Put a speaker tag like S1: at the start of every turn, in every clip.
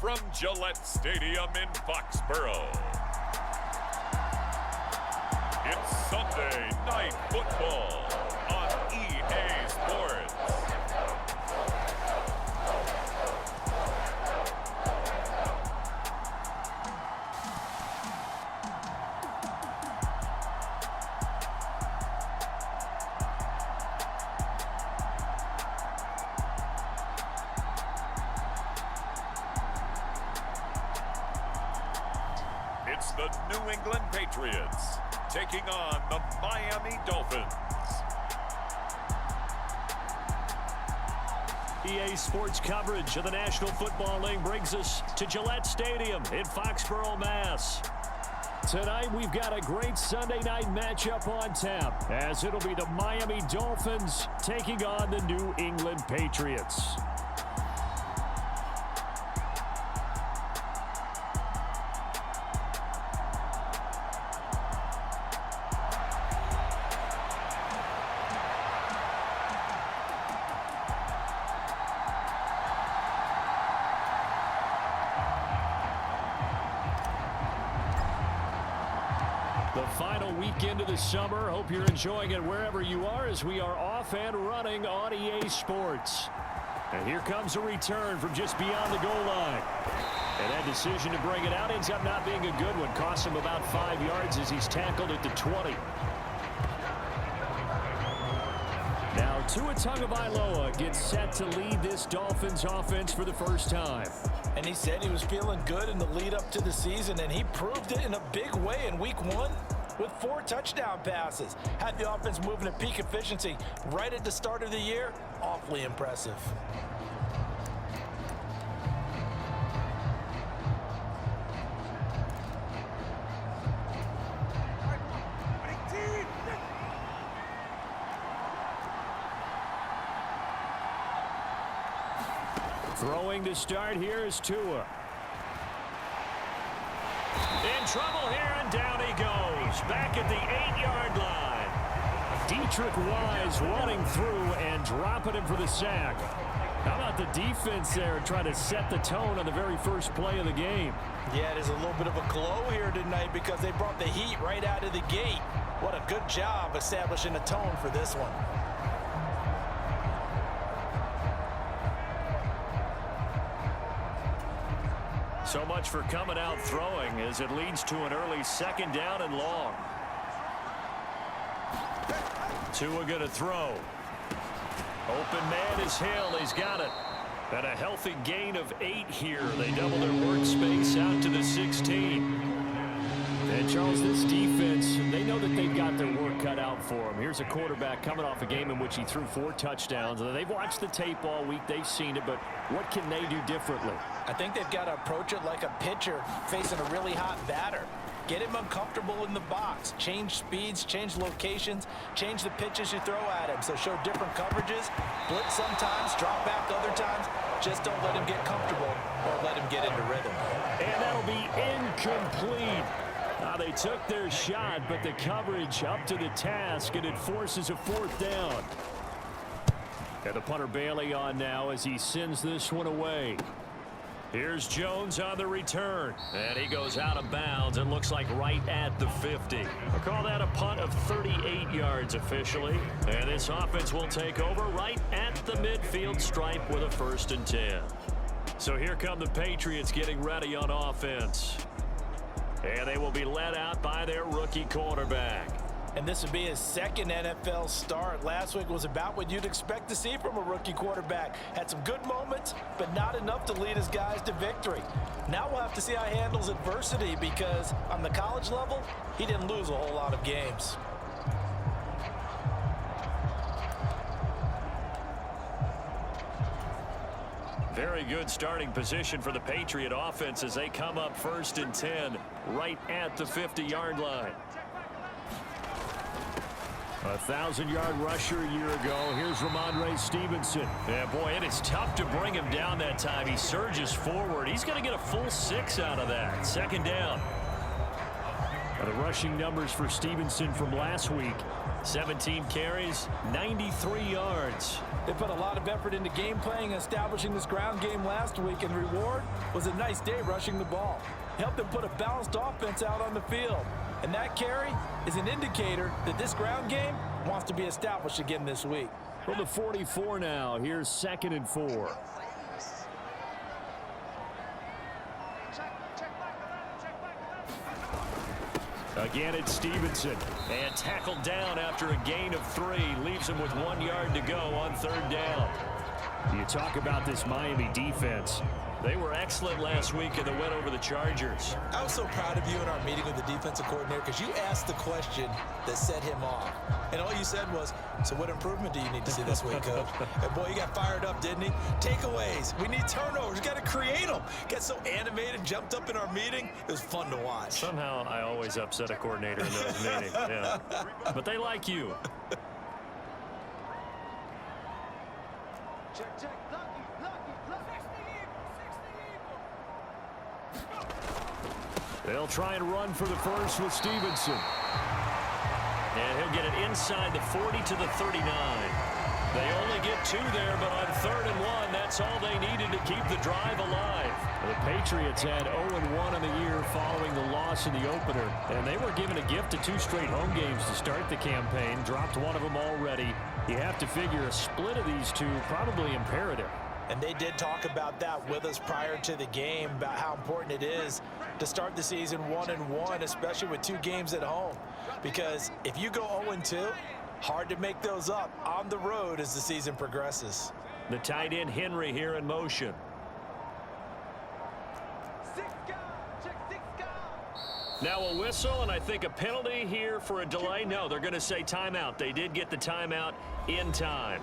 S1: from Gillette Stadium in Foxborough. It's Sunday Night Football on EA Sports. It's the New England Patriots taking on the Miami Dolphins.
S2: EA Sports coverage of the National Football League brings us to Gillette Stadium in Foxborough, Mass. Tonight we've got a great Sunday night matchup on tap, as it'll be the Miami Dolphins taking on the New England Patriots. The final weekend of the summer. Hope you're enjoying it wherever you are, as we are off and running on EA Sports. And here comes a return from just beyond the goal line. And that decision to bring it out ends up not being a good one. Costs him about 5 yards as he's tackled at the 20. Now Tua Tagovailoa gets set to lead this Dolphins offense for the first time.
S3: And he said he was feeling good in the lead up to the season, and he proved it in a big way in week 1 with 4 touchdown passes. Had the offense moving at peak efficiency right at the start of the year. Awfully impressive.
S2: Throwing to start here is Tua. In trouble here, and down he goes. Back at the 8-yard line. Dietrich Wise running through and dropping him for the sack. How about the defense there trying to set the tone on the very first play of the game?
S3: Yeah, there's a little bit of a glow here tonight because they brought the heat right out of the gate. What a good job establishing a tone for this one.
S2: So much for coming out throwing, as it leads to an early 2nd down and long. Tua going to throw. Open man is Hill. He's got it. And a healthy gain of 8 here. They double their workspace out to the 16. And Charles, this defense, they know that they've got their work cut out for them. Here's a quarterback coming off a game in which he threw 4 touchdowns. They've watched the tape all week. They've seen it, but what can they do differently?
S3: I think they've got to approach it like a pitcher facing a really hot batter. Get him uncomfortable in the box. Change speeds, change locations, change the pitches you throw at him. So show different coverages, blitz sometimes, drop back other times. Just don't let him get comfortable or let him get into rhythm.
S2: And that'll be incomplete. They took their shot, but the coverage up to the task, and it forces a 4th down. And the punter Bailey on now as he sends this one away. Here's Jones on the return, and he goes out of bounds. It looks like right at the 50. We'll call that a punt of 38 yards officially. And this offense will take over right at the midfield stripe with a 1st and 10. So here come the Patriots getting ready on offense. And they will be led out by their rookie quarterback.
S3: And this would be his 2nd NFL start. Last week was about what you'd expect to see from a rookie quarterback. Had some good moments, but not enough to lead his guys to victory. Now we'll have to see how he handles adversity, because on the college level, he didn't lose a whole lot of games.
S2: Very good starting position for the Patriot offense as they come up 1st and 10 right at the 50-yard line. A 1,000-yard rusher a year ago. Here's Ramondre Stevenson. Yeah, boy, it is tough to bring him down that time. He surges forward. He's going to get a full 6 out of that. 2nd down. Now the rushing numbers for Stevenson from last week. 17 carries, 93 yards.
S3: They put a lot of effort into game playing and establishing this ground game last week, and the reward was a nice day rushing the ball. Helped them put a balanced offense out on the field. And that carry is an indicator that this ground game wants to be established again this week.
S2: From the 44 now, here's 2nd and 4. Again, it's Stevenson. And tackled down after a gain of 3. Leaves him with 1 yard to go on 3rd down. You talk about this Miami defense. They were excellent last week in the win over the Chargers.
S3: I was so proud of you in our meeting with the defensive coordinator because you asked the question that set him off. And all you said was, so what improvement do you need to see this week, Coach? And boy, he got fired up, didn't he? Takeaways. We need turnovers. We got to create them. Got so animated, jumped up in our meeting. It was fun to watch.
S2: Somehow I always upset a coordinator in those meetings. Yeah. But they like you.
S4: Check.
S2: They'll try and run for the first with Stevenson. And he'll get it inside the 40 to the 39. They only get 2 there, but on 3rd and 1, that's all they needed to keep the drive alive. The Patriots had 0-1 in the year following the loss in the opener, and they were given a gift of 2 straight home games to start the campaign. Dropped one of them already. You have to figure a split of these two probably imperative.
S3: And they did talk about that with us prior to the game, about how important it is to start the season 1-1, especially with 2 games at home. Because if you go 0-2, hard to make those up on the road as the season progresses.
S2: The tight end Henry here in motion. Now a whistle, and I think a penalty here for a delay. No, they're going to say timeout. They did get the timeout in time.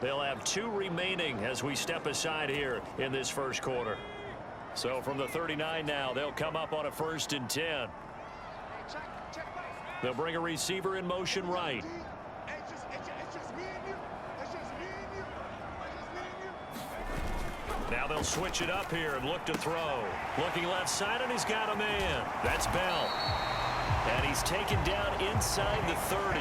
S2: They'll have 2 remaining as we step aside here in this first quarter. So from the 39 now, they'll come up on a 1st and 10. They'll bring a receiver in motion right. Now they'll switch it up here and look to throw. Looking left side, and he's got a man. That's Bell. And he's taken down inside the 30.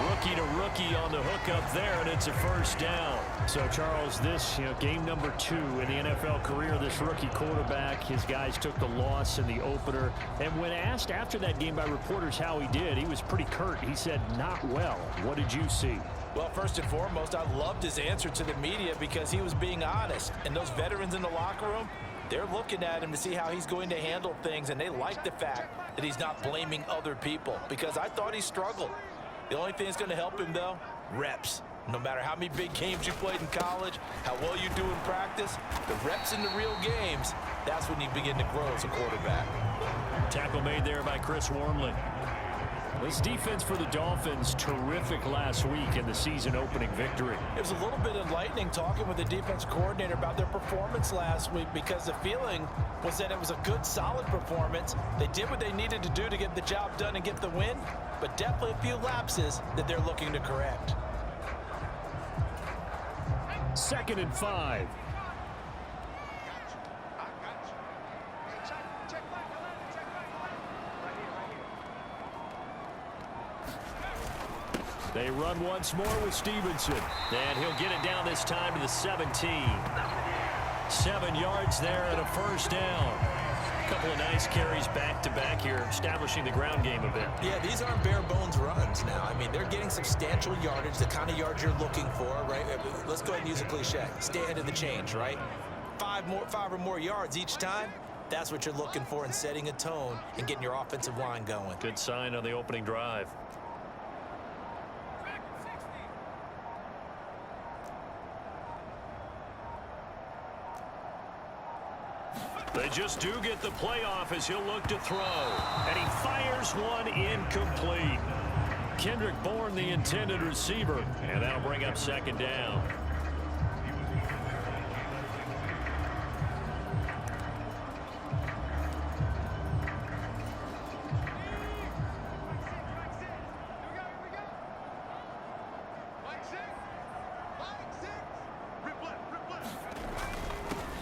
S2: Rookie to rookie on the hook up there, and it's a 1st down. So, Charles, this, game number 2 in the NFL career, this rookie quarterback, his guys took the loss in the opener. And when asked after that game by reporters how he did, he was pretty curt. He said, not well. What did you see?
S3: Well, first and foremost, I loved his answer to the media because he was being honest. And those veterans in the locker room, they're looking at him to see how he's going to handle things, and they like the fact that he's not blaming other people, because I thought he struggled. The only thing that's going to help him, though, reps. No matter how many big games you played in college, how well you do in practice, the reps in the real games, that's when you begin to grow as a quarterback.
S2: Tackle made there by Chris Wormley. This defense for the Dolphins, terrific last week in the season-opening victory.
S3: It was a little bit enlightening talking with the defense coordinator about their performance last week, because the feeling was that it was a good, solid performance. They did what they needed to do to get the job done and get the win, but definitely a few lapses that they're looking to correct.
S2: 2nd and 5. They run once more with Stevenson. And he'll get it down this time to the 17. 7 yards there and a 1st down. A couple of nice carries back-to-back here, establishing the ground game a bit.
S3: Yeah, these aren't bare-bones runs now. I mean, they're getting substantial yardage, the kind of yards you're looking for, right? Let's go ahead and use a cliche. Stay ahead of the change, right? 5 or more yards each time. That's what you're looking for in setting a tone and getting your offensive line going.
S2: Good sign on the opening drive. They just do get the playoff as he'll look to throw. And he fires one incomplete. Kendrick Bourne, the intended receiver. And that'll bring up 2nd down.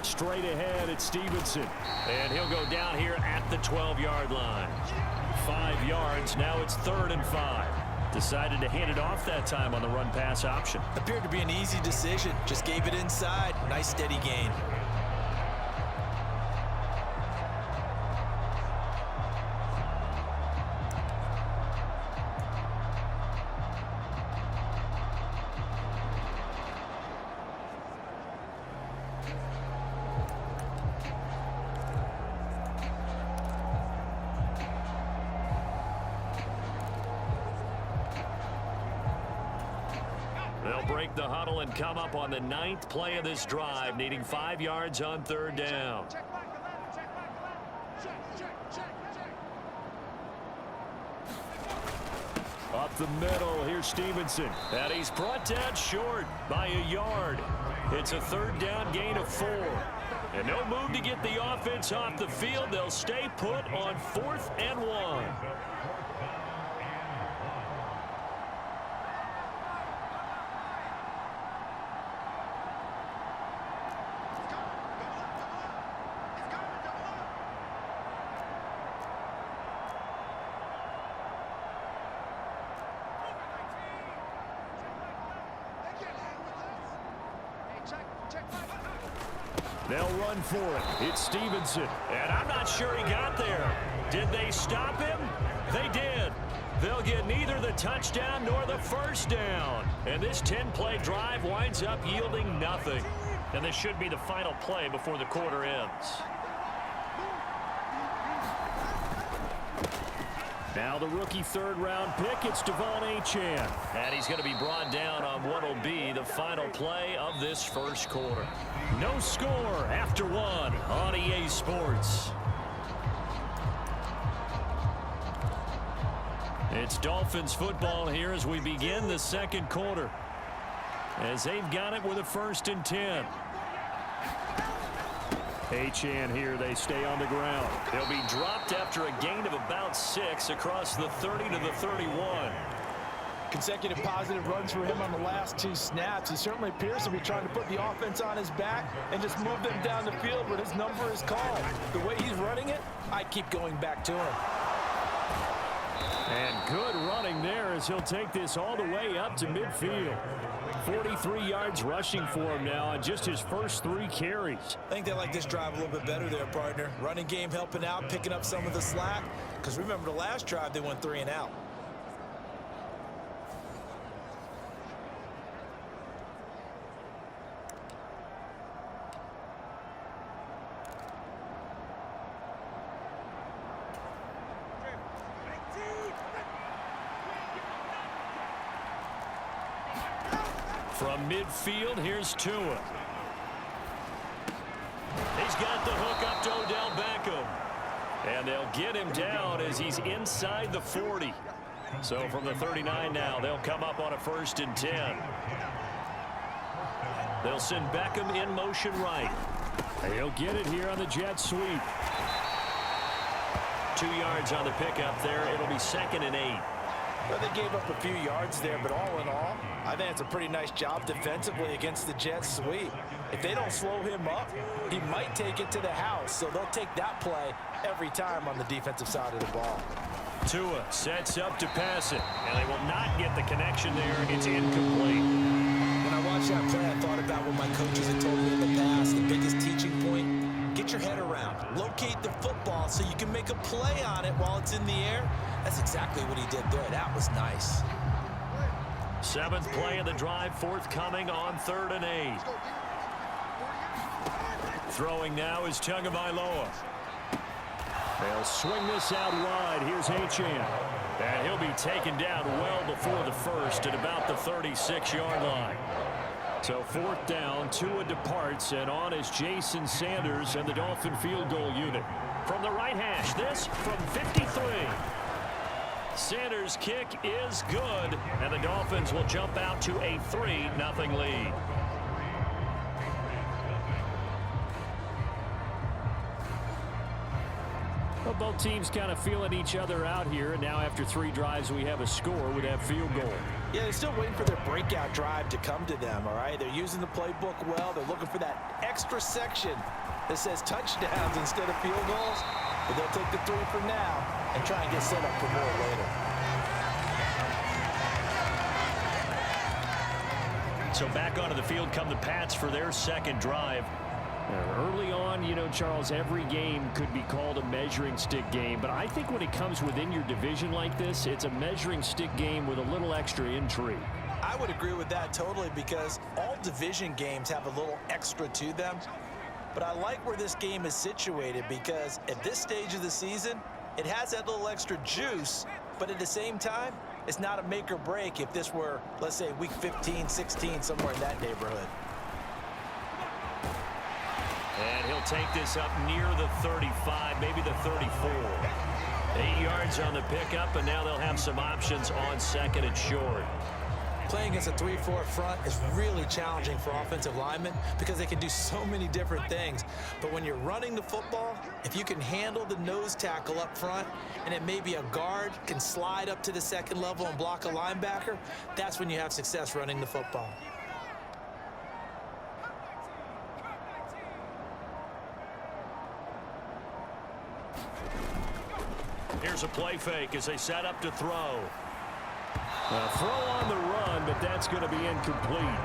S2: Straight ahead, it's Stevenson. And he'll go down here at the 12-yard line. 5 yards. Now it's 3rd and 5. Decided to hand it off that time on the run-pass option.
S3: Appeared to be an easy decision. Just gave it inside. Nice steady gain.
S2: They'll break the huddle and come up on the 9th play of this drive, needing 5 yards on 3rd down. Up the middle, here's Stevenson. And he's brought down short by a yard. It's a 3rd down gain of 4. And no move to get the offense off the field. They'll stay put on 4th and 1. They'll run for it. It's Stevenson. And I'm not sure he got there. Did they stop him? They did. They'll get neither the touchdown nor the 1st down. And this 10-play drive winds up yielding nothing. And this should be the final play before the quarter ends. Now the rookie 3rd-round pick, it's Devon Achane. And he's going to be brought down on what will be the final play of this 1st quarter. No score after 1 on EA Sports. It's Dolphins football here as we begin the 2nd quarter. As they've got it with a 1st and 10. Achane here, they stay on the ground. They'll be dropped after a gain of about 6 across the 30 to the 31.
S3: Consecutive positive runs for him on the last 2 snaps. He certainly appears to be trying to put the offense on his back and just move them down the field when his number is called. The way he's running it, I keep going back to him.
S2: And good running there as he'll take this all the way up to midfield. 43 yards rushing for him now on just his first 3 carries.
S3: I think they like this drive a little bit better there, partner. Running game helping out, picking up some of the slack. Because remember the last drive, they went 3 and out.
S2: From midfield, here's Tua. He's got the hook up to Odell Beckham. And they'll get him down as he's inside the 40. So from the 39 now, they'll come up on a 1st and 10. They'll send Beckham in motion right. He'll get it here on the jet sweep. 2 yards on the pickup there. It'll be 2nd and 8.
S3: Well, they gave up a few yards there, but all in all, I think it's a pretty nice job defensively against the jet sweep. If they don't slow him up, he might take it to the house, so they'll take that play every time on the defensive side of the ball.
S2: Tua sets up to pass it, and they will not get the connection there. It's incomplete.
S3: When I watched that play, I thought about what my coaches had told me in the past. The biggest teaching point, get your head around. Locate the football so you can make a play on it while it's in the air. That's exactly what he did there. That was nice.
S2: 7th play of the drive, forthcoming on 3rd and 8. Throwing now is Tagovailoa. They'll swing this out wide. Here's Achane. And he'll be taken down well before the 1st at about the 36-yard line. So 4th down, Tua departs, and on is Jason Sanders and the Dolphin field goal unit. From the right hash, this from 53. Sanders' kick is good, and the Dolphins will jump out to a 3-0 lead. Well, both teams kind of feeling each other out here, and now after 3 drives we have a score with that field goal.
S3: Yeah, they're still waiting for their breakout drive to come to them, all right? They're using the playbook well. They're looking for that extra section that says touchdowns instead of field goals. But they'll take the 3 for now and try and get set up for more later.
S2: So back onto the field come the Pats for their second drive. Early on, you know, Charles, every game could be called a measuring stick game. But I think when it comes within your division like this, it's a measuring stick game with a little extra intrigue.
S3: I would agree with that totally, because all division games have a little extra to them. But I like where this game is situated, because at this stage of the season, it has that little extra juice, but at the same time, it's not a make or break if this were, let's say, week 15, 16, somewhere in that neighborhood.
S2: And he'll take this up near the 35, maybe the 34. 8 yards on the pickup, and now they'll have some options on second and short.
S3: Playing against a 3-4 front is really challenging for offensive linemen because they can do so many different things. But when you're running the football, if you can handle the nose tackle up front, and it may be a guard can slide up to the second level and block a linebacker, that's when you have success running the football.
S2: Here's a play fake as they set up to throw. A throw on the run, but that's going to be incomplete.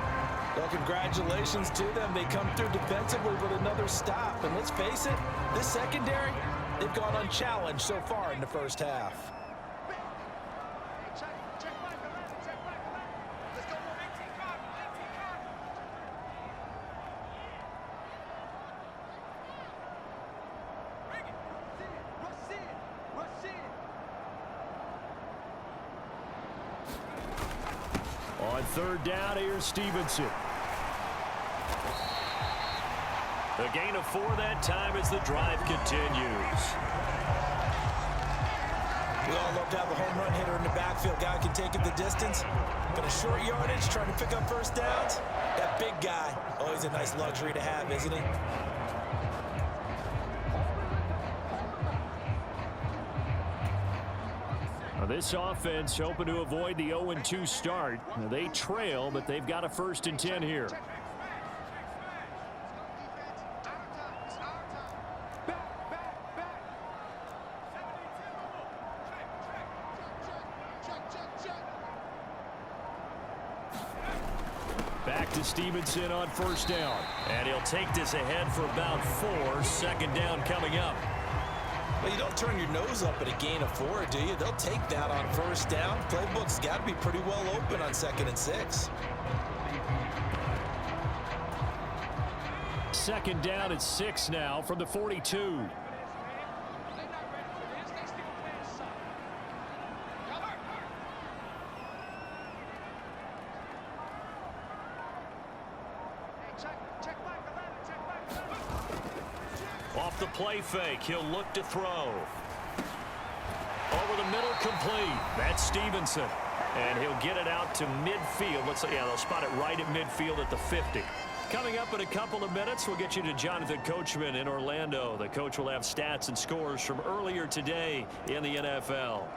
S3: Well, congratulations to them. They come through defensively with another stop. And let's face it, this secondary, they've gone unchallenged so far in the first half.
S2: On third down, here's Stevenson. A gain of 4 that time as the drive continues.
S3: We all love to have a home run hitter in the backfield. Guy can take it the distance. But a short yardage, trying to pick up first downs, that big guy, oh, he's a nice luxury to have, isn't he?
S2: This offense hoping to avoid the 0-2 start. They trail, but they've got a 1st and 10 here. Back to Stevenson on 1st down. And he'll take this ahead for about 4. 2nd down coming up.
S3: Well, you don't turn your nose up at a gain of 4, do you? They'll take that on 1st down. Playbook's got to be pretty well open on 2nd and 6.
S2: 2nd down at 6 now from the 42. Off the play fake, he'll look to throw. Over the middle, complete. That's Stevenson. And he'll get it out to midfield. They'll spot it right at midfield at the 50. Coming up in a couple of minutes, we'll get you to Jonathan Coachman in Orlando. The coach will have stats and scores from earlier today in the NFL.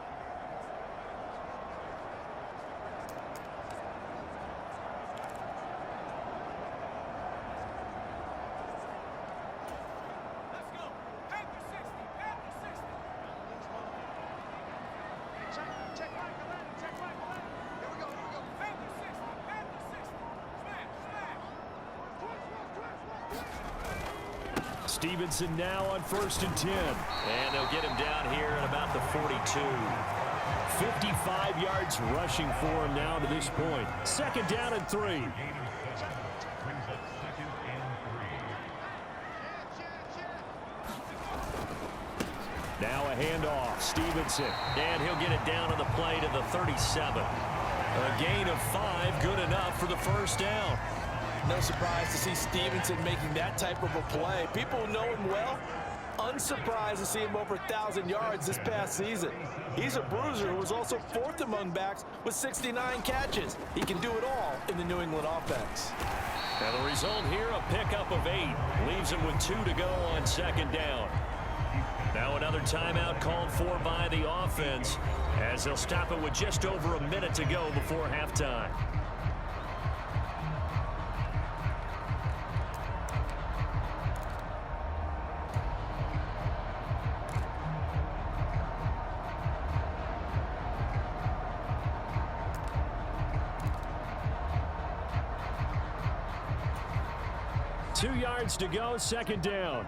S2: Stevenson now on 1st and 10. And they'll get him down here at about the 42. 55 yards rushing for him now to this point. 2nd down and 3. Now a handoff. Stevenson. And he'll get it down on the play to the 37. A gain of 5, good enough for the 1st down.
S3: No surprise to see Stevenson making that type of a play. People who know him well, unsurprised to see him over 1,000 yards this past season. He's a bruiser who was also 4th among backs with 69 catches. He can do it all in the New England offense.
S2: And the result here, a pickup of 8. Leaves him with 2 to go on 2nd down. Now another timeout called for by the offense as they'll stop it with just over a minute to go before halftime. 2 yards to go, second down.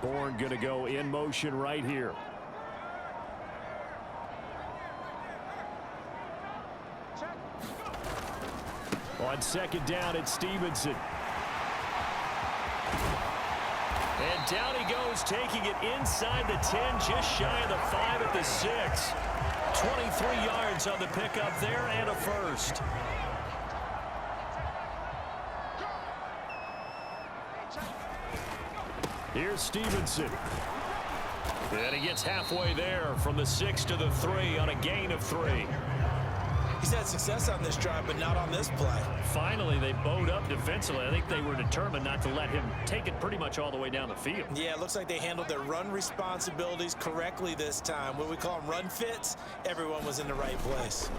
S2: Bourne going to go in motion right here. On second down, it's Stevenson. And down he goes, taking it inside the 10, just shy of the 5 at the 6. 23 yards on the pickup there and a first. Here's Stevenson. And he gets halfway there from the 6 to the 3 on a gain of 3.
S3: He's had success on this drive, but not on this play.
S2: Finally, they bowed up defensively. I think they were determined not to let him take it pretty much all the way down the field.
S3: Yeah, it looks like they handled their run responsibilities correctly this time. What we call them run fits, everyone was in the right place.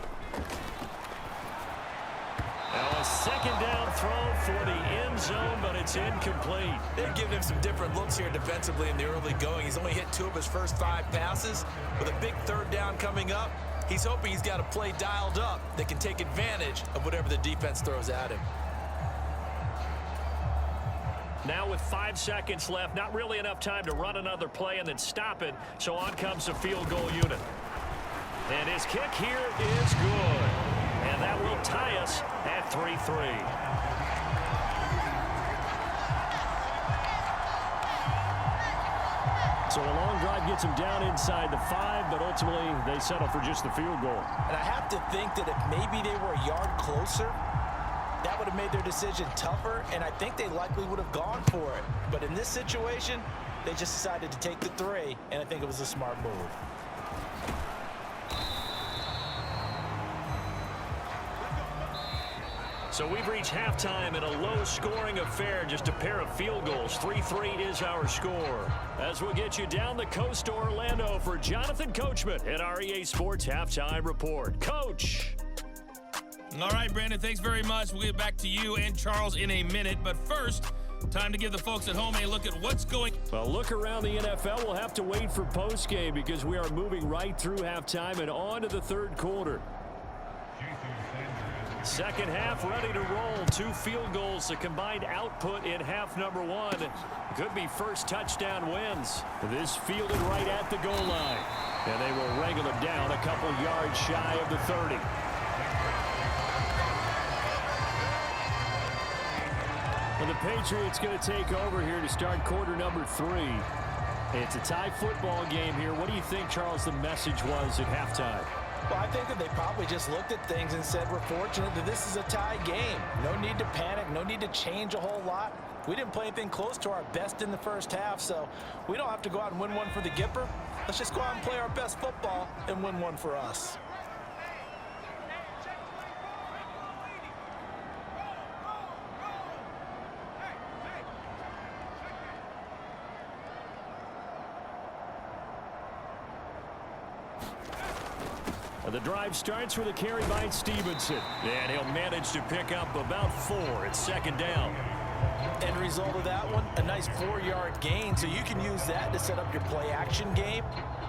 S2: Now a second down throw for the end zone, but it's incomplete.
S3: They've given him some different looks here defensively in the early going. He's only hit 2 of his first 5 passes. With a big third down coming up, he's hoping he's got a play dialed up that can take advantage of whatever the defense throws at him.
S2: Now with 5 seconds left, not really enough time to run another play and then stop it, so on comes the field goal unit. And his kick here is good. And that will tie us at 3-3. So a long drive gets him down inside the 5, but ultimately they settle for just the field goal.
S3: And I have to think that if maybe they were a yard closer, that would have made their decision tougher, and I think they likely would have gone for it. But in this situation, they just decided to take the 3, and I think it was a smart move.
S2: So we've reached halftime in a low-scoring affair, just a pair of field goals. 3-3 is our score. As we'll get you down the coast to Orlando for Jonathan Coachman at our EA Sports Halftime Report. Coach.
S4: All right, Brandon, thanks very much. We'll get back to you and Charles in a minute. But first, time to give the folks at home a look at what's going.
S2: Well, look around the NFL. We'll have to wait for postgame because we are moving right through halftime and on to the third quarter. Second half ready to roll. 2 field goals, the combined output in half number 1. Could be first touchdown wins. This fielded right at the goal line. And they will wrangle him down a couple yards shy of the 30. And the Patriots going to take over here to start quarter number 3. It's a tie football game here. What do you think, Charles, the message was at halftime?
S3: Well, I think that they probably just looked at things and said, we're fortunate that this is a tie game. No need to panic, no need to change a whole lot. We didn't play anything close to our best in the first half, so we don't have to go out and win one for the Gipper. Let's just go out and play our best football and win one for us.
S2: The drive starts with a carry by Stevenson. And he'll manage to pick up about 4. It's second down.
S3: End result of that one, a nice 4-yard gain. So you can use that to set up your play action game,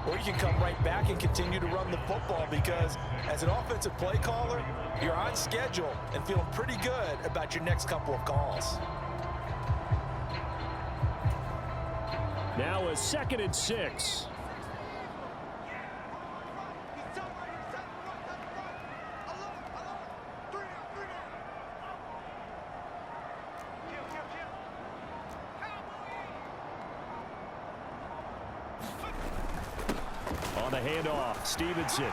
S3: or you can come right back and continue to run the football because as an offensive play caller, you're on schedule and feeling pretty good about your next couple of calls.
S2: Now a 2nd and 6. On the handoff, Stevenson.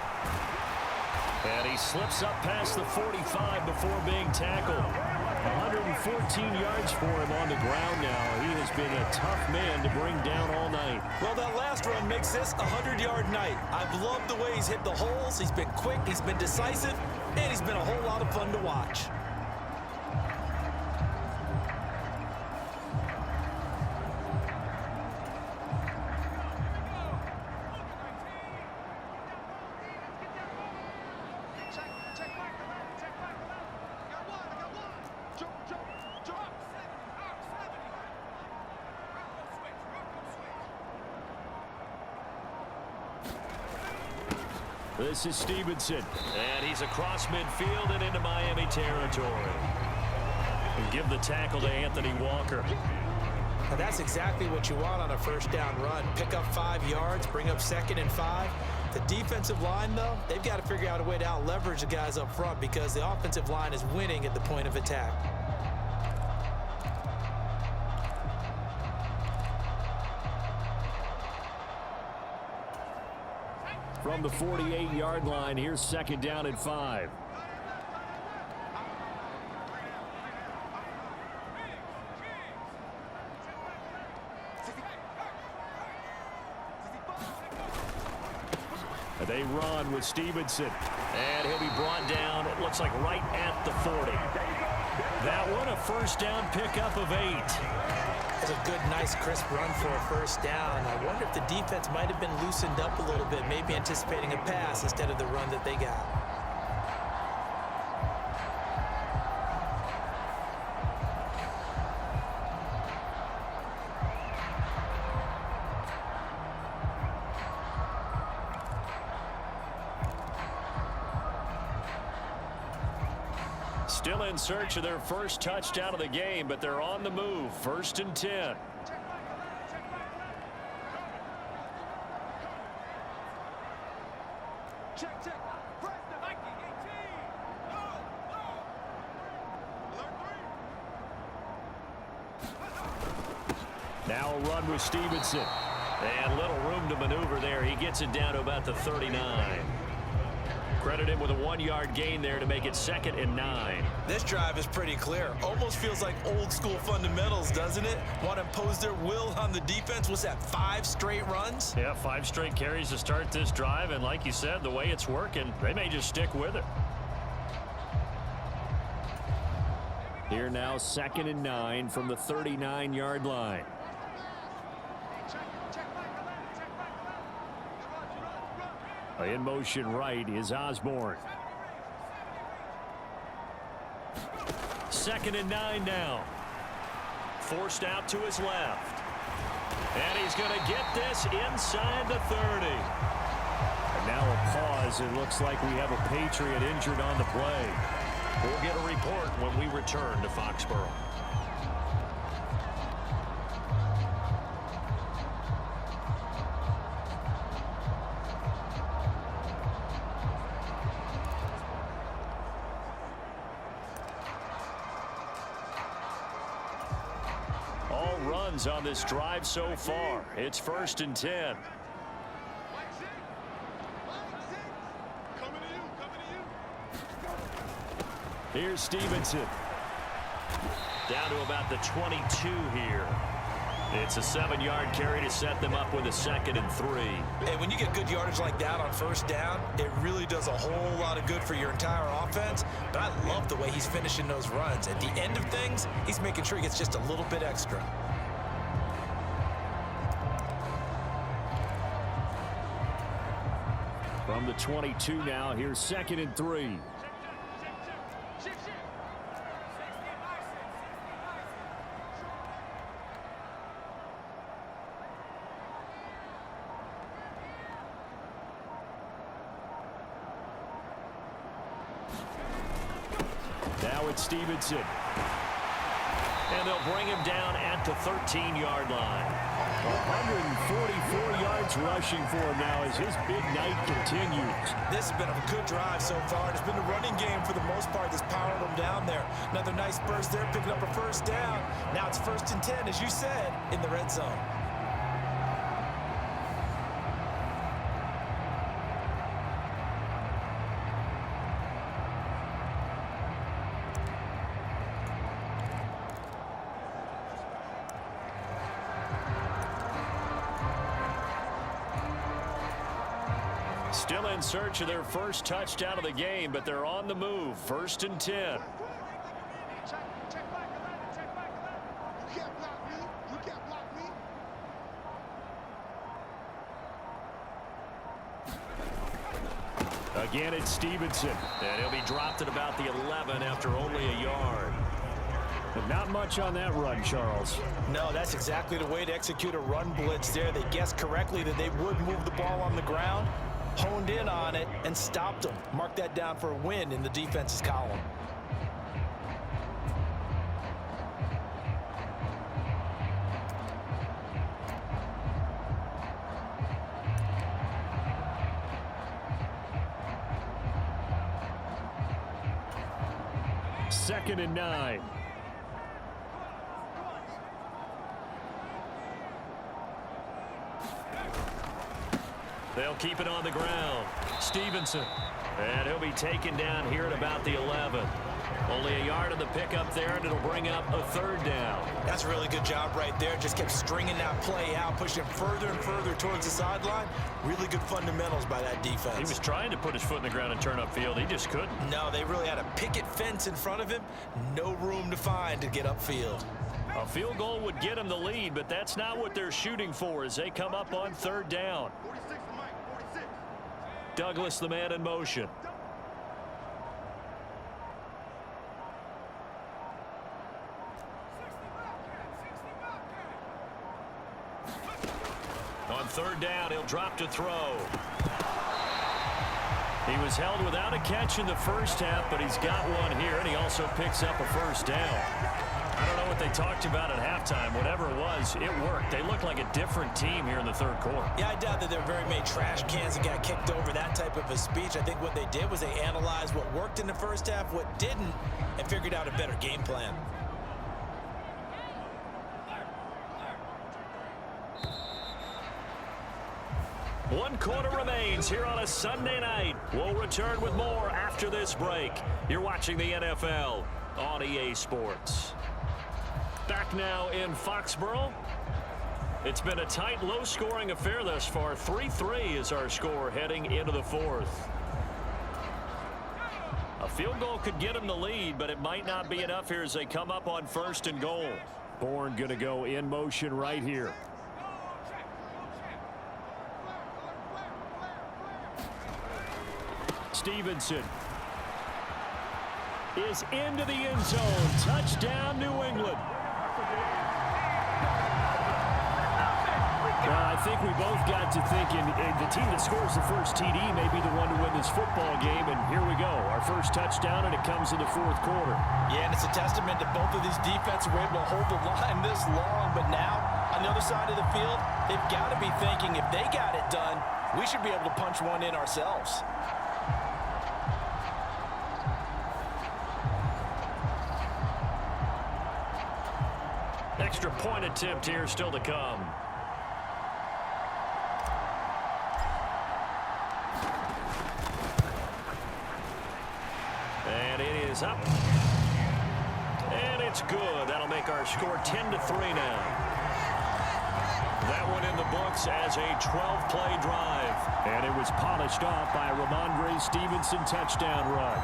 S2: And he slips up past the 45 before being tackled. 114 yards for him on the ground now. He has been a tough man to bring down all night.
S3: Well, that last run makes this a 100-yard night. I've loved the way he's hit the holes. He's been quick, he's been decisive, and he's been a whole lot of fun to watch.
S2: This is Stevenson. And he's across midfield and into Miami territory. And give the tackle to Anthony Walker.
S3: Now that's exactly what you want on a first down run. Pick up 5 yards, bring up 2nd and 5. The defensive line, though, they've got to figure out a way to out-leverage the guys up front because the offensive line is winning at the point of attack.
S2: From the 48-yard line, here's 2nd down and 5. They run with Stevenson. And he'll be brought down, it looks like right at the 40. That one a first down pickup of 8.
S3: That's a good, nice, crisp run for a first down. I wonder if the defense might have been loosened up a little bit, maybe anticipating a pass instead of the run that they got.
S2: Still in search of their first touchdown of the game, but they're on the move. 1st and 10. Now a run with Stevenson. And little room to maneuver there. He gets it down to about the 39. Credit him with a 1-yard gain there to make it 2nd and 9.
S3: This drive is pretty clear. Almost feels like old school fundamentals, doesn't it? Want to impose their will on the defense. What's that, 5 straight runs?
S2: Yeah, 5 straight carries to start this drive. And like you said, the way it's working, they may just stick with it. Here now, 2nd and 9 from the 39-yard line. In motion right is Osborne. 2nd and 9 now. Forced out to his left. And he's going to get this inside the 30. And now a pause. It looks like we have a Patriot injured on the play. We'll get a report when we return to Foxborough. On this drive so far. It's 1st and 10. Here's Stevenson. Down to about the 22 here. It's a 7-yard carry to set them up with a 2nd and 3.
S3: Hey, when you get good yardage like that on first down, it really does a whole lot of good for your entire offense. But I love the way he's finishing those runs. At the end of things, he's making sure he gets just a little bit extra.
S2: From the 22 now, here's 2nd and 3. Now it's Stevenson. And they'll bring him down at the 13-yard line. 144 yards rushing for him now as his big night continues.
S3: This has been a good drive so far. It's been a running game for the most part that's powered them down there. Another nice burst there, picking up a first down. Now it's 1st and 10, as you said, in the red zone.
S2: Still in search of their first touchdown of the game, but they're on the move. 1st and 10. Again, it's Stevenson. And he'll be dropped at about the 11 after only a yard. But not much on that run, Charles.
S3: No, that's exactly the way to execute a run blitz there. They guessed correctly that they would move the ball on the ground. honed in on it, and stopped them. Mark that down for a win in the defense's column.
S2: Second and 9. They'll keep it on the ground. Stevenson. And he'll be taken down here at about the 11. Only a yard of the pickup there, and it'll bring up a third down.
S3: That's a really good job right there. Just kept stringing that play out, pushing further and further towards the sideline. Really good fundamentals by that defense.
S2: He was trying to put his foot in the ground and turn upfield. He just couldn't.
S3: No, they really had a picket fence in front of him. No room to find to get upfield.
S2: A field goal would get him the lead, but that's not what they're shooting for as they come up on third down. Douglas, the man in motion. On third down, he'll drop to throw. He was held without a catch in the first half, but he's got one here, and he also picks up a first down. I don't know what they talked about at halftime. Whatever it was, it worked. They looked like a different team here in the third quarter.
S3: Yeah, I doubt that there were very many trash cans that got kicked over, that type of a speech. I think what they did was they analyzed what worked in the first half, what didn't, and figured out a better game plan.
S2: One quarter remains here on a Sunday night. We'll return with more after this break. You're watching the NFL on EA Sports. Back now in Foxborough. It's been a tight, low-scoring affair thus far. 3-3 is our score heading into the fourth. A field goal could get them the lead, but it might not be enough here as they come up on first and goal. Bourne going to go in motion right here. Stevenson is into the end zone. Touchdown, New England. Well, I think we both got to thinking the team that scores the first TD may be the one to win this football game, and here we go. Our first touchdown, and it comes in the fourth quarter.
S3: Yeah, and it's a testament that both of these defenses were able to hold the line this long, but now, on the other side of the field, they've got to be thinking if they got it done, we should be able to punch one in ourselves.
S2: Extra point attempt here still to come. And it is up. And it's good. That'll make our score 10-3 now. That one in the books as a 12-play drive. And it was polished off by a Ramondre Stevenson touchdown run.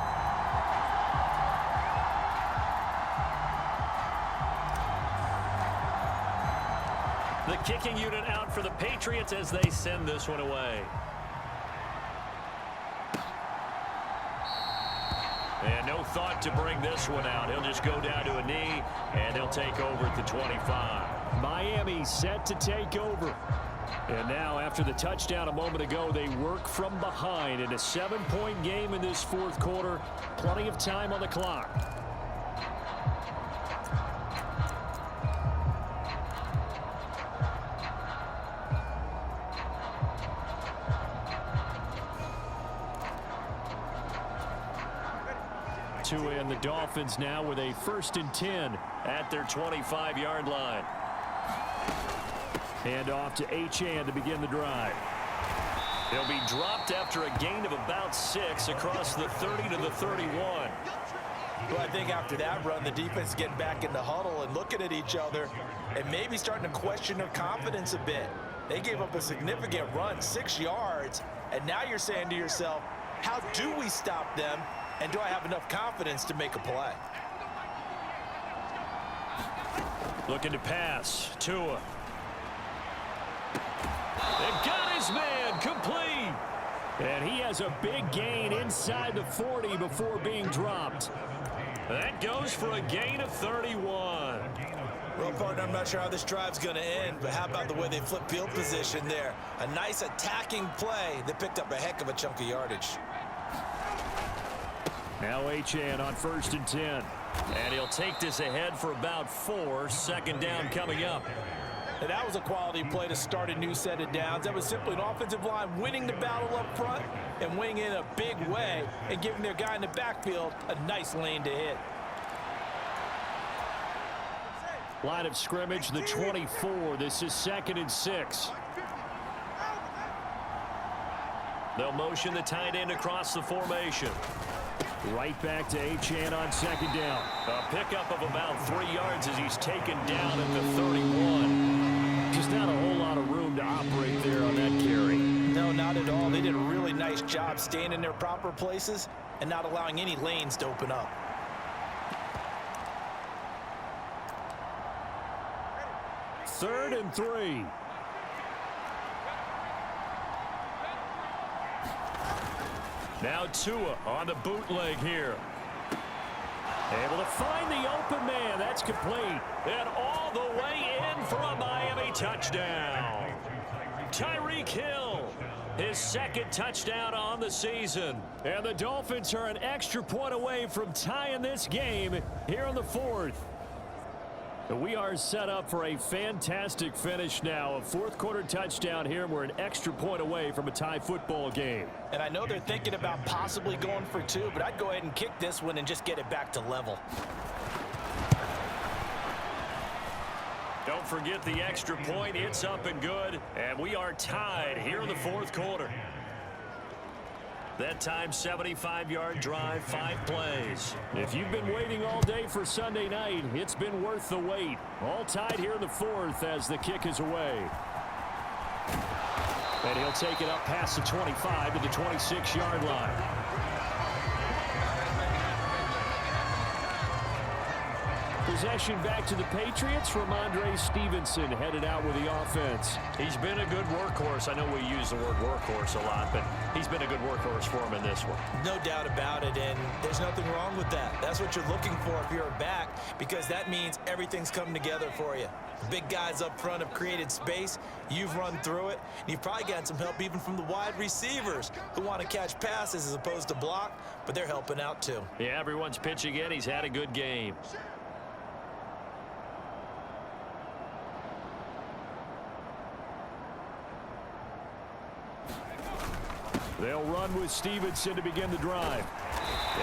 S2: The kicking unit out for the Patriots as they send this one away. And no thought to bring this one out. He'll just go down to a knee, and he'll take over at the 25. Miami set to take over. And now, after the touchdown a moment ago, they work from behind in a 7-point game in this fourth quarter. Plenty of time on the clock. And the Dolphins now with a 1st and 10 at their 25-yard line. Hand off to Achane to begin the drive. He'll be dropped after a gain of about 6 across the 30 to the 31.
S3: Well, I think after that run, the defense getting back in the huddle and looking at each other and maybe starting to question their confidence a bit. They gave up a significant run, 6 yards, and now you're saying to yourself, how do we stop them? And do I have enough confidence to make a play?
S2: Looking to pass. Tua. They've got his man complete. And he has a big gain inside the 40 before being dropped. That goes for a gain of 31.
S3: Well, partner, I'm not sure how this drive's going to end, but how about the way they flip field position there? A nice attacking play that picked up a heck of a chunk of yardage.
S2: Now Achane on 1st and 10.
S5: And he'll take this ahead for about 4. 2nd down coming up.
S3: And that was a quality play to start a new set of downs. That was simply an offensive line winning the battle up front and winning in a big way and giving their guy in the backfield a nice lane to hit.
S2: Line of scrimmage, the 24. This is 2nd and 6.
S5: They'll motion the tight end across the formation.
S2: Right back to Achane on 2nd down.
S5: A pickup of about 3 yards as he's taken down at the 31.
S2: Just not a whole lot of room to operate there on that carry.
S3: No, not at all. They did a really nice job staying in their proper places and not allowing any lanes to open up.
S2: Third and 3.
S5: Now Tua on the bootleg here.
S2: Able to find the open man. That's complete.
S5: And all the way in for a Miami touchdown. Tyreek Hill, his 2nd touchdown on the season.
S2: And the Dolphins are an extra point away from tying this game here in the 4th. We are set up for a fantastic finish now. A 4th quarter touchdown here, and we're an extra point away from a tie football game.
S3: And I know they're thinking about possibly going for 2, but I'd go ahead and kick this one and just get it back to level.
S5: Don't forget the extra point. It's up and good, and we are tied here in the 4th quarter. That time, 75-yard drive, 5 plays.
S2: If you've been waiting all day for Sunday night, it's been worth the wait. All tied here in the 4th as the kick is away. And he'll take it up past the 25 to the 26-yard line. Possession back to the Patriots. Ramondre Stevenson headed out with the offense.
S5: He's been a good workhorse. I know we use the word workhorse a lot, but he's been a good workhorse for him in this one.
S3: No doubt about it, and there's nothing wrong with that. That's what you're looking for if you're a back, because that means everything's coming together for you. The big guys up front have created space. You've run through it. And you've probably gotten some help even from the wide receivers who want to catch passes as opposed to block, but they're helping out too.
S5: Yeah, everyone's pitching in. He's had a good game.
S2: They'll run with Stevenson to begin the drive.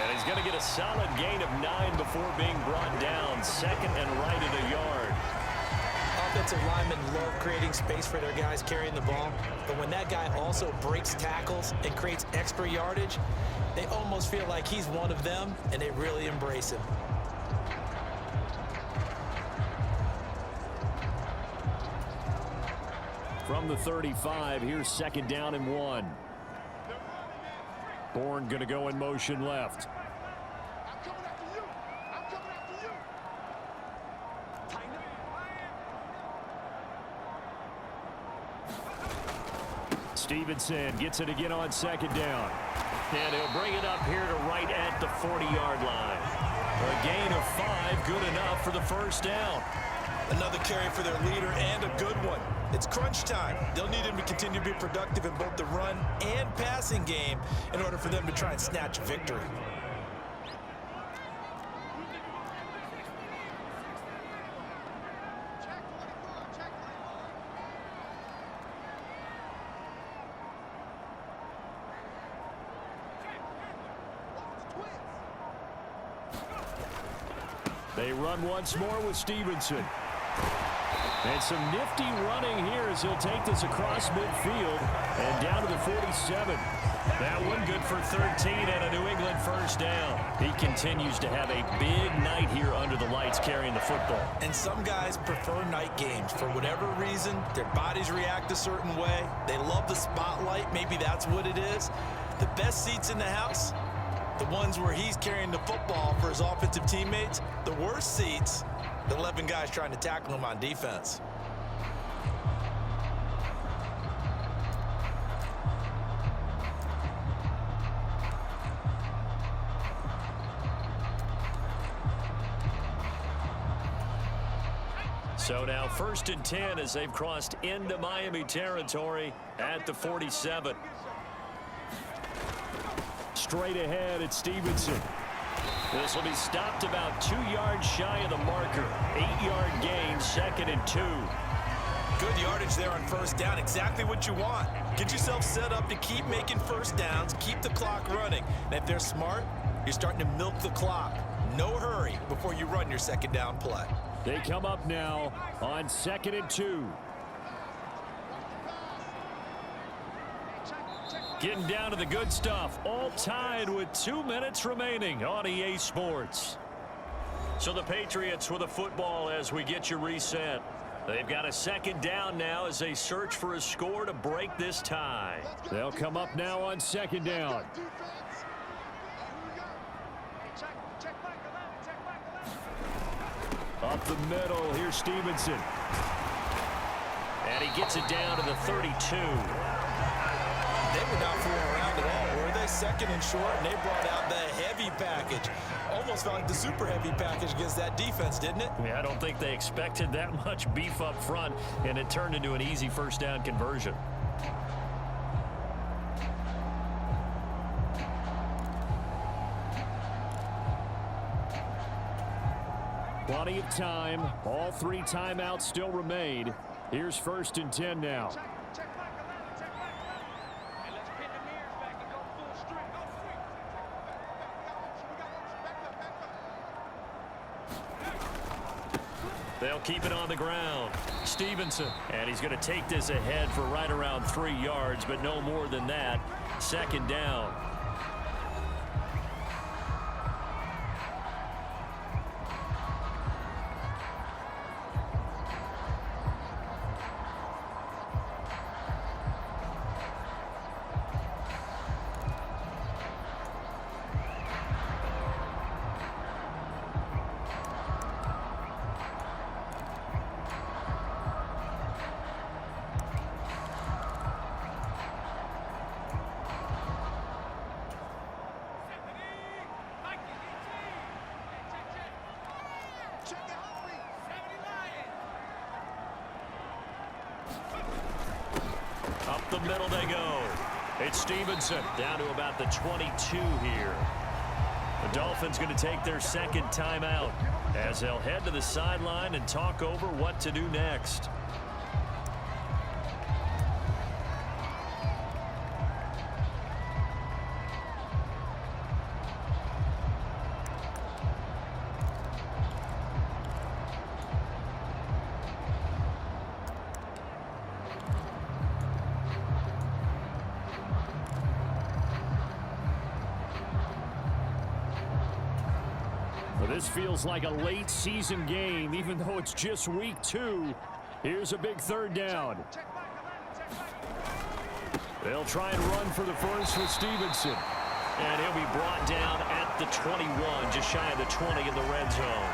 S5: And he's going to get a solid gain of 9 before being brought down. 2nd and right at a yard.
S3: Offensive linemen love creating space for their guys carrying the ball. But when that guy also breaks tackles and creates extra yardage, they almost feel like he's one of them, and they really embrace him.
S2: From the 35, here's 2nd down and 1. Bourne going to go in motion left. Stevenson gets it again on 2nd down.
S5: And he'll bring it up here to right at the 40-yard line. A gain of 5, good enough for the 1st down.
S3: Another carry for their leader and a good one. It's crunch time. They'll need him to continue to be productive in both the run and passing game in order for them to try and snatch victory.
S2: They run once more with Stevenson. And some nifty running here as he'll take this across midfield and down to the 47.
S5: That one good for 13 and a New England 1st down. He continues to have a big night here under the lights carrying the football.
S3: And some guys prefer night games. For whatever reason, their bodies react a certain way. They love the spotlight. Maybe that's what it is. The best seats in the house, the ones where he's carrying the football for his offensive teammates. The worst seats, the 11 guys trying to tackle him on defense.
S2: So now 1st and 10 as they've crossed into Miami territory at the 47. Straight ahead, it's Stevenson. This will be stopped about 2 yards shy of the marker. 8-yard gain, 2nd and 2.
S3: Good yardage there on 1st down. Exactly what you want. Get yourself set up to keep making 1st downs, keep the clock running. And if they're smart, you're starting to milk the clock. No hurry before you run your 2nd down play.
S2: They come up now on 2nd and 2. Getting down to the good stuff. All tied with 2 minutes remaining on EA Sports. So the Patriots with the football as we get you reset. They've got a 2nd down now as they search for a score to break this tie. They'll come up now on 2nd down. Up the middle, here's Stevenson. And he gets it down to the 32.
S3: They were not fooling around at all, were they? 2nd and short, and they brought out the heavy package. Almost felt like the super heavy package against that defense, didn't it?
S2: Yeah, I don't think they expected that much beef up front, and it turned into an easy 1st down conversion. Plenty of time. All 3 timeouts still remain. Here's 1st and 10 now. They'll keep it on the ground. Stevenson. And he's going to take this ahead for right around 3 yards, but no more than that. 2nd down. Up the middle they go. It's Stevenson down to about the 22 here. The Dolphins going to take their 2nd timeout as they'll head to the sideline and talk over what to do next. This feels like a late season game, even though it's just week 2. Here's a big 3rd down. They'll try and run for the first with Stevenson. And he'll be brought down at the 21, just shy of the 20 in the red zone.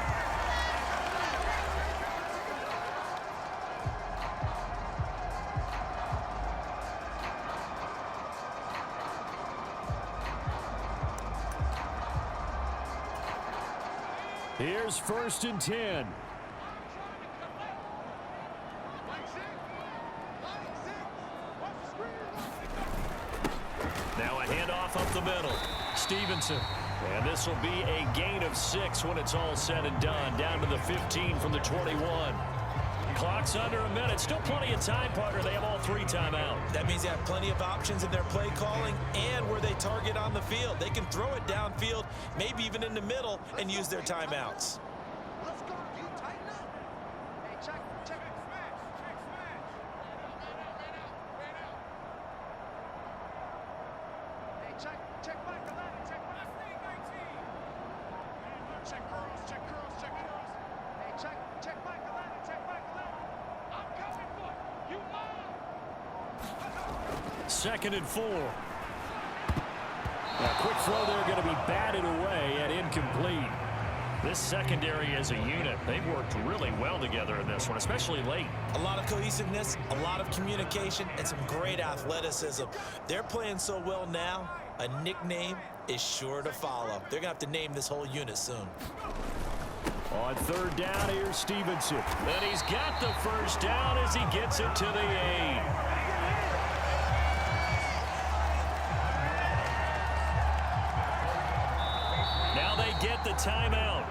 S2: Here's 1st and 10. Now a handoff up the middle. Stevenson. And this will be a gain of 6 when it's all said and done. Down to the 15 from the 21. Clock's under a minute. Still plenty of time, partner. They have all 3 timeouts.
S3: That means they have plenty of options in their play calling and where they target on the field. They can throw it downfield, maybe even in the middle, and use their timeouts.
S2: Second and 4. A quick throw there going to be batted away and incomplete. This secondary as a unit, they've worked really well together in this one, especially late.
S3: A lot of cohesiveness, a lot of communication, and some great athleticism. They're playing so well now, a nickname is sure to follow. They're going to have to name this whole unit soon.
S2: On third down, here's Stevenson. And he's got the first down as he gets it to the 8. Now they get the timeout.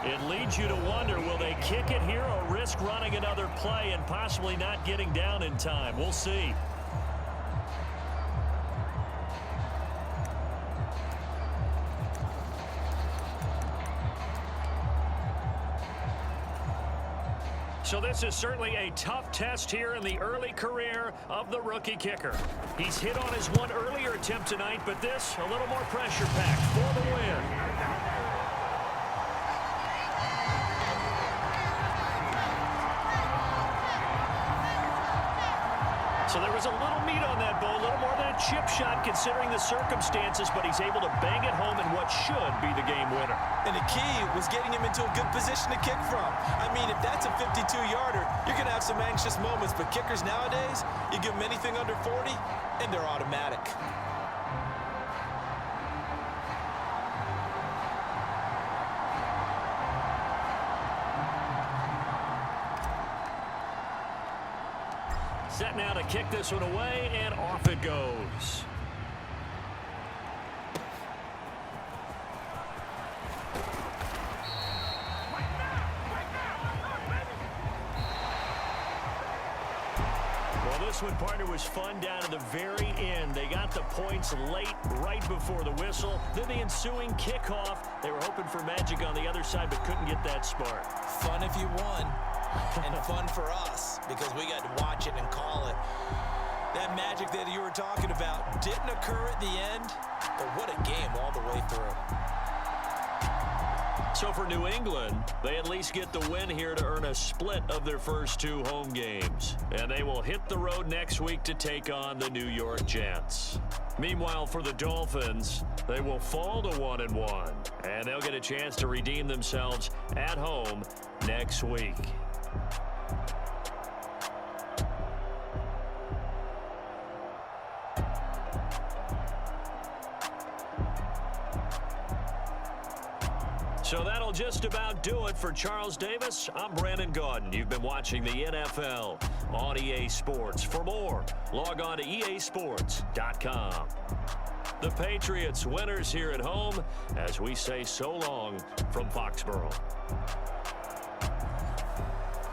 S2: It leads you to wonder, will they kick it here or risk running another play and possibly not getting down in time? We'll see. So this is certainly a tough test here in the early career of the rookie kicker. He's hit on his one earlier attempt tonight, but this a little more pressure-packed for the win. So there was a little meat on that ball, a little more than a chip shot considering the circumstances, but he's able to bang it home in what should be the game winner.
S3: And the key was getting him into a good position to kick from. I mean, if that's a 52-yarder, you're going to have some anxious moments, but kickers nowadays, you give them anything under 40, and they're automatic.
S2: Set now to kick this one away, and off it goes. Well, this one, partner, was fun down to the very end. They got the points late, right before the whistle. Then the ensuing kickoff. They were hoping for magic on the other side, but couldn't get that spark.
S3: Fun if you won. And fun for us because we got to watch it and call it. That magic that you were talking about didn't occur at the end, but what a game all the way through.
S2: So for New England, they at least get the win here to earn a split of their first 2 home games. And they will hit the road next week to take on the New York Jets. Meanwhile, for the Dolphins, they will fall to 1-1. And they'll get a chance to redeem themselves at home next week. So that'll just about do it for Charles Davis. I'm Brandon Gaudin. You've been watching the NFL on EA Sports. For more, log on to easports.com. The Patriots winners here at home as we say so long from Foxborough.